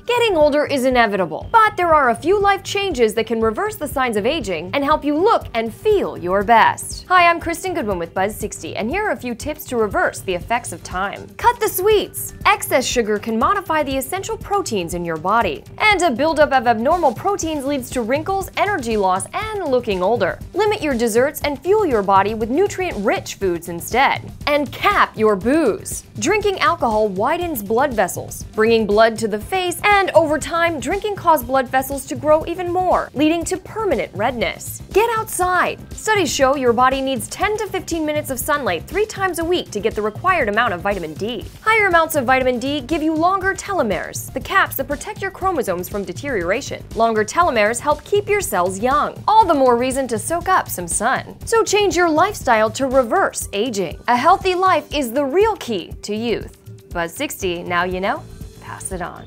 Getting older is inevitable, but there are a few life changes that can reverse the signs of aging and help you look and feel your best. Hi, I'm Krystin Goodwin with Buzz60, and here are a few tips to reverse the effects of time. Cut the sweets. Excess sugar can modify the essential proteins in your body, and a buildup of abnormal proteins leads to wrinkles, energy loss, and looking older. Limit your desserts and fuel your body with nutrient-rich foods instead. And cap your booze. Drinking alcohol widens blood vessels, bringing blood to the face, and over time, drinking causes blood vessels to grow even more, leading to permanent redness. Get outside. Studies show your body needs 10 to 15 minutes of sunlight 3 times a week to get the required amount of vitamin D. Higher amounts of vitamin D give you longer telomeres, the caps that protect your chromosomes from deterioration. Longer telomeres help keep your cells young. All the more reason to soak up some sun. So change your lifestyle to reverse aging. A healthy life is the real key to youth. Buzz60, now you know, pass it on.